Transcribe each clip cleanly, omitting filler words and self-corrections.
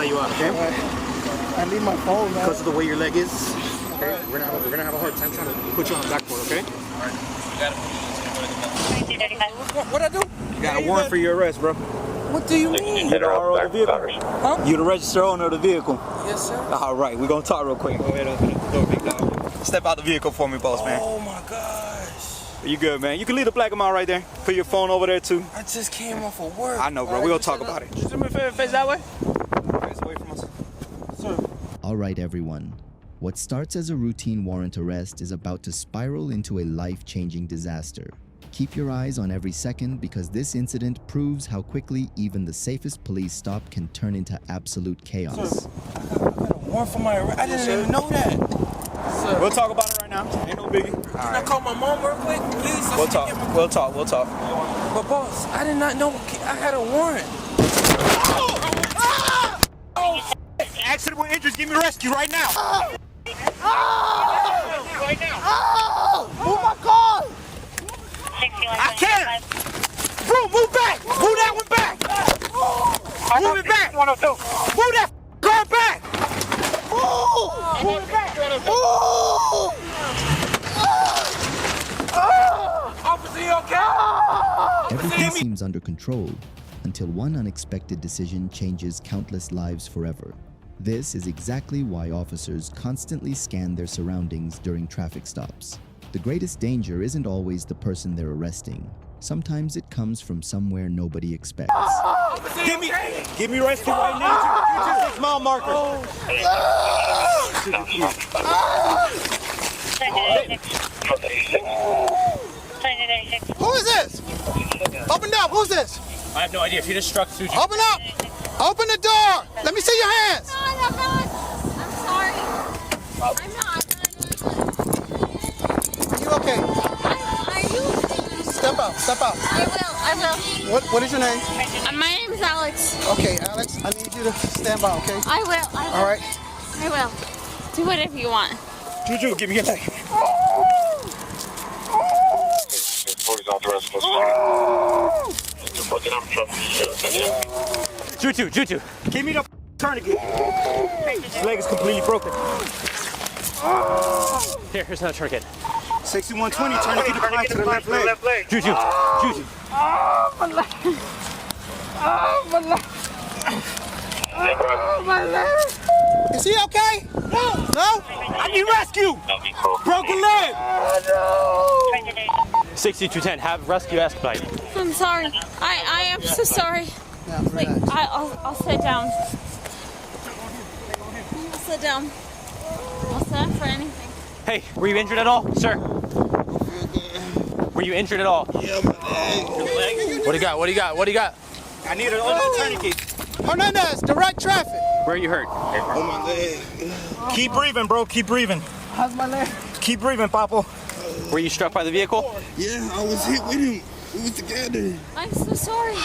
you out, okay? I need my phone, man. Because of the way your leg is. Okay, we're gonna have a hard time trying to put you on the backboard, okay? Alright. You gotta What I do? You got a warrant for your arrest, bro. What do you mean? You're the owner of the vehicle. Huh? You're the registered owner of the vehicle. Yes, sir. All right, we're gonna talk real quick. Go ahead, open up the door, big dog. Step out the vehicle for me, boss man. Oh my gosh. You good, man? You can leave the black amount right there. Put your phone over there too. I just came off of work. I know, bro. We're gonna talk about it. Just do me a favor, face that way. Face away from us. Sir. All right, everyone. What starts as a routine warrant arrest is about to spiral into a life-changing disaster. Keep your eyes on every second because this incident proves how quickly even the safest police stop can turn into absolute chaos. Sir, I got a warrant for my arrest. I didn't even know that. Sir. We'll talk about it right now. Ain't no biggie. Can I call my mom real quick, please? We'll talk. We'll talk. We'll talk. But boss, I did not know I had a warrant. Accident with injuries. Give me rescue right now. Right now. Oh my God! I can't. Bro, move back. Move that one back. Move it back. 102. Move that car back. Move it back. Officer, you okay? Everything seems under control until one unexpected decision changes countless lives forever. This is exactly why officers constantly scan their surroundings during traffic stops. The greatest danger isn't always the person they're arresting. Sometimes it comes from somewhere nobody expects. Give me rescue right now. You just mile marker. Who is this? Open up. Who's this? I have no idea. If you just struck Suji. Open up. Open the door. Let me see your hands. No, I'm not. I'm sorry. I'm not. Are you okay? Are you? Step out. Step out. I will. What is your name? My name is Alex. Okay, Alex. I need you to stand by, okay? I will. All right. I will. Do whatever you want. Juju, give me your leg. Juju, give me the tourniquet. His leg is completely broken. Here's another tourniquet. 6120, tourniquet applied to the left leg. Juju. My leg. My leg. Is he okay? No? I need rescue. Broken leg. 6210, have rescue expedite. I'm sorry. I am so sorry. Yeah, Like, relax. I'll sit down. I'll sit down. I'll sit down for anything. Hey, were you injured at all, sir? Were you injured at all? Yeah, my leg. What do you got? What do you got? I need another tourniquet. Hernandez, direct traffic. Where are you hurt? Oh, my leg. Keep breathing, bro. Keep breathing. How's my leg? Keep breathing, Papo. Were you struck by the vehicle? Yeah, I was hit with him. We was together. I'm so sorry.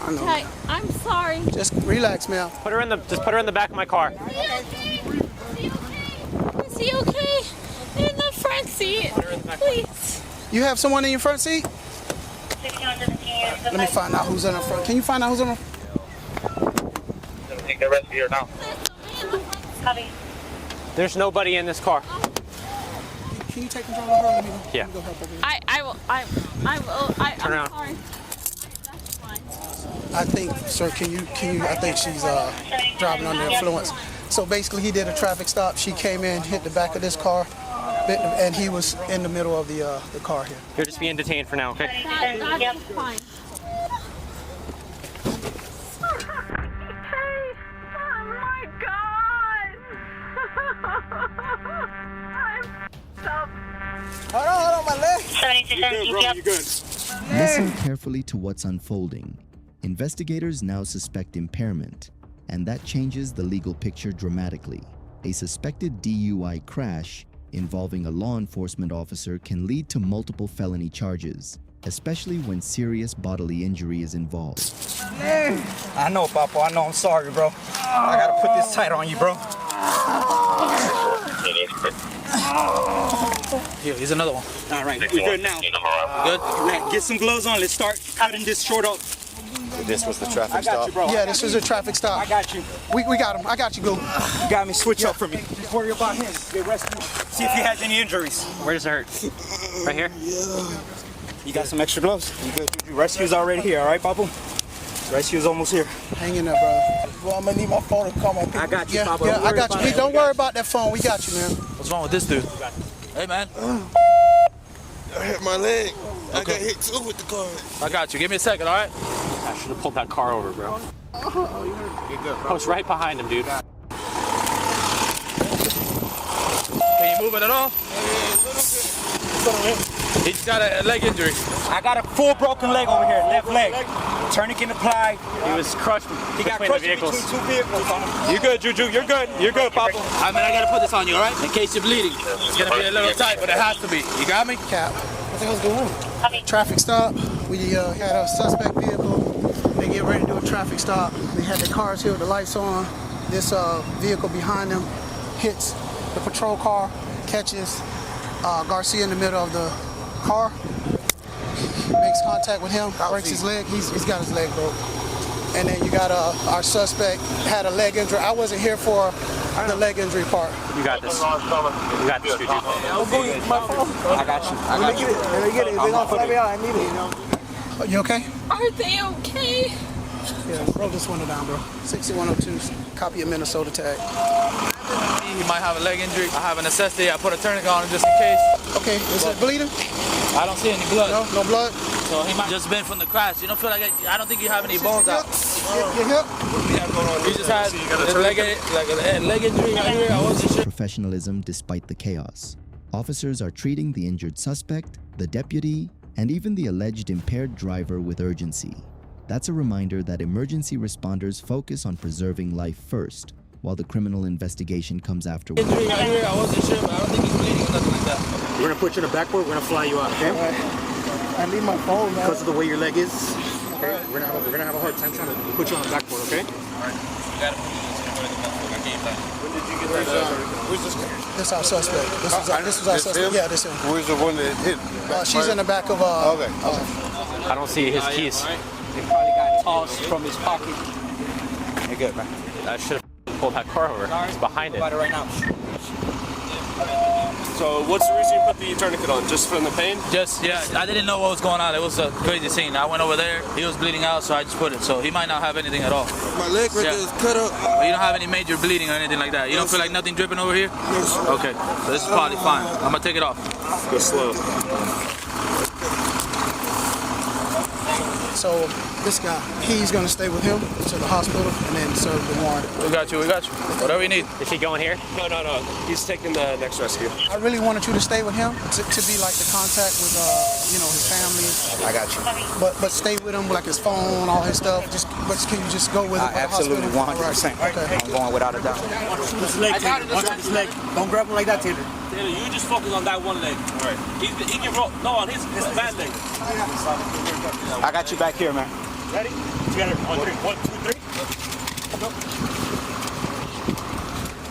I know. Okay, I'm sorry. Just relax, man. Put her in the back of my car. Is he okay? Is he okay? In the front seat. Please. You have someone in your front seat? Let me find out who's in the front. Can you find out who's in the front? Take the rest of here now. There's nobody in this car. Can you take control of her? Let me go. Yeah. Let me go help over here. I will. Turn around. I'm sorry. That's fine. I think, sir, can you, I think she's driving under influence. So basically he did a traffic stop. She came in, hit the back of this car, and he was in the middle of the car here. You're just being detained for now, okay? That's fine. Hold on, my leg. You good. Listen carefully to what's unfolding. Investigators now suspect impairment, and that changes the legal picture dramatically. A suspected DUI crash involving a law enforcement officer can lead to multiple felony charges, especially when serious bodily injury is involved. I know, Papo. I know. I'm sorry, bro. I gotta put this tight on you, bro. Here, here's another one. All right, we're good now. We good? All right, get some gloves on. Let's start cutting this short up. This was the traffic stop? Yeah, this was a traffic stop. I got you. We got him. I got you, Glue. You got me. Switch up for me. Just worry about him. Get rescued. See if he has any injuries. Where does it hurt? Right here? You got some extra gloves? You good? Rescue's already here, all right, Papa? Rescue's almost here. Hang in there, brother. Well, I'm gonna need my phone to call my people. I got you, Yeah, Papa. yeah, I got you. Don't worry about that phone. We got you, man. What's wrong with this dude? Hey, man. I hit my leg. I got hit too with the car. I got you. Give me a second, all right? I should have pulled that car over, bro. I was right behind him, dude. Can you move it at all? He's got a leg injury. I got a full broken leg over here, left leg. Tourniquet applied. He was crushed He got between crushed the vehicles. between two vehicles. You good, Juju? You're good. You're good, Papa. I mean, I gotta put this on you, all right? In case you're bleeding. It's gonna be a little tight, but it has to be. You got me? Cap. What the hell's going on? Traffic stop. We had a suspect vehicle. They get ready to do a traffic stop. They had their cars here with the lights on. This vehicle behind them hits the patrol car, catches Garcia in the middle of the car, makes contact with him, breaks his leg. He's got his leg broke. And then you got our suspect had a leg injury. I wasn't here for the leg injury part. You got this. You got this, Juju. I got you. I got you. Let me get it. If they don't fly me out, I need it. You okay? Are they okay? Yeah, roll this window down, bro. 6102, copy of Minnesota tag. He might have a leg injury. I have a necessity. I put a tourniquet on him just in case. Okay, is it bleeding? I don't see any blood. No, no blood? So he might just been from the crash. You don't feel like I don't think you have any bones out. Your hip? You just had a leg injury right here. I wasn't sure. Professionalism despite the chaos. Officers are treating the injured suspect, the deputy, and even the alleged impaired driver with urgency. That's a reminder that emergency responders focus on preserving life first, while the criminal investigation comes afterwards. Injury right here. I wasn't sure, but I don't think he's bleeding or nothing like that. We're gonna put you in the backboard. We're gonna fly you out, okay? I need my phone, man. Because of the way your leg is. Okay? We're gonna have a hard time trying to put you on the backboard, okay? When did you get that? Where's this guy? This is our suspect. This was our suspect. him? Yeah, this is him. Where's the one that hit? She's in the back of. Okay. I don't see his keys. He probably got tossed from his pocket. You're good, man. I should have pulled that car over. It's behind it. About it right now. So what's the reason you put the tourniquet on? Just from the pain? Just, yeah, I didn't know what was going on. It was a crazy scene. I went over there. He was bleeding out, so I just put it. So he might not have anything at all. My leg right there is cut up. But you don't have any major bleeding or anything like that. You don't feel like nothing dripping over here? Okay, so this is probably fine. I'm gonna take it off. Go slow. So this guy, he's gonna stay with him to the hospital and then serve the warrant. We got you, we got you. Whatever you need. Is he going here? No. He's taking the next rescue. I really wanted you to stay with him to be like the contact with his family. I got you. But stay with him, like his phone, all his stuff. But can you just go with him? I absolutely 100%. Right. Okay. I'm going without a doubt. This leg, Taylor. Watch out this leg. Don't grab him like that, Taylor. Taylor, you just focus on that one leg. All right. He can roll. No, on his bad leg. I got you back here, man. Ready? Together. 1, 3. 1, 2, 3. Go.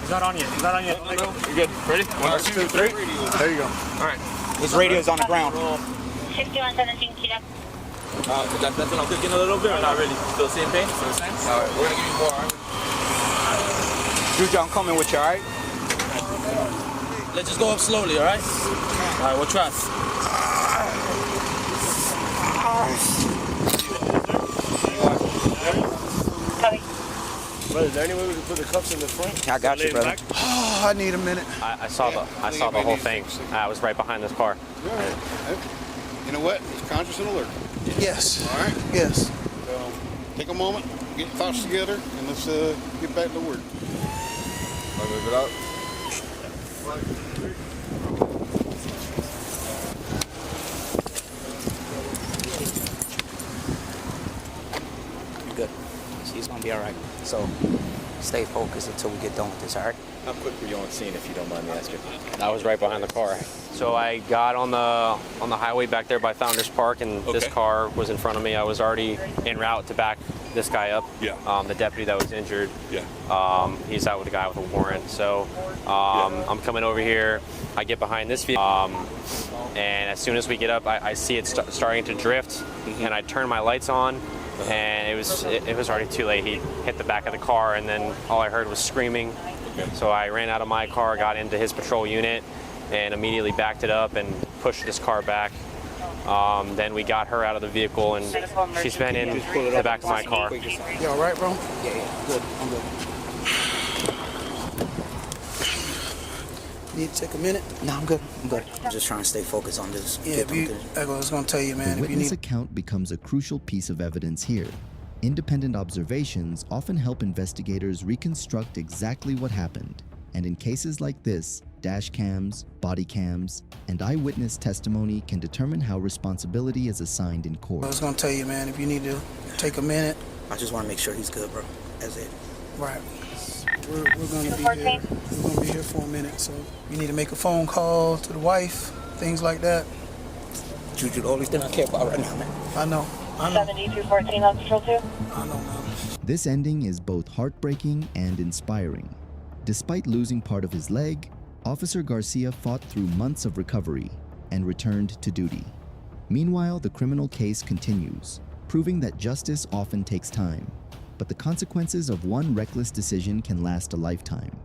He's not on yet. He's not on yet. No. You're good. Ready? 1, 2, 3. There you go. All right. His radio's on the ground. 5117 Kilo. That's what I'm thinking a little bit, or not really? Still seeing pain? Still the same? All right, we're gonna give you more, all right? Juju, I'm coming with you, all right? Let's just go up slowly, all right? All right, we'll try. Copy. Brother, is there any way we can put the cuffs in the front? I got you, brother. Oh, I need a minute. I saw the whole thing. I was right behind this car. You know what? He's conscious and alert. Yes. All right. Yes. So take a moment, get your thoughts together, and let's get back to work. I'll move it out. You're good. He's gonna be all right. So stay focused until we get done with this, all right? How quick were you on scene, if you don't mind me asking? I was right behind the car. So I got on the highway back there by Founders Park, and this car was in front of me. I was already en route to back this guy up. Yeah. The deputy that was injured. Yeah. He's out with a guy with a warrant. So I'm coming over here. I get behind this vehicle, and as soon as we get up, I see it starting to drift, and I turn my lights on, and it was already too late. He hit the back of the car, and then all I heard was screaming. So I ran out of my car, got into his patrol unit, and immediately backed it up and pushed this car back. Then we got her out of the vehicle, and she's been in the back of my car. You all right, bro? Yeah, good. I'm good. Need to take a minute? No, I'm good. I'm good. I'm just trying to stay focused on this. Yeah, I was going to tell you, man. The if you witness need... account becomes a crucial piece of evidence here. Independent observations often help investigators reconstruct exactly what happened. And in cases like this, dash cams, body cams, and eyewitness testimony can determine how responsibility is assigned in court. I was going to tell you, man, if you need to take a minute. I just want to make sure he's good, bro. That's it. Right. We're going to be here. We're going to be here for a minute, so you need to make a phone call to the wife, things like that. Juju, the only thing I care about right now, man. I know. 7214 on Patrol 2. I know, man. This ending is both heartbreaking and inspiring. Despite losing part of his leg, Officer Garcia fought through months of recovery and returned to duty. Meanwhile, the criminal case continues, proving that justice often takes time, but the consequences of one reckless decision can last a lifetime.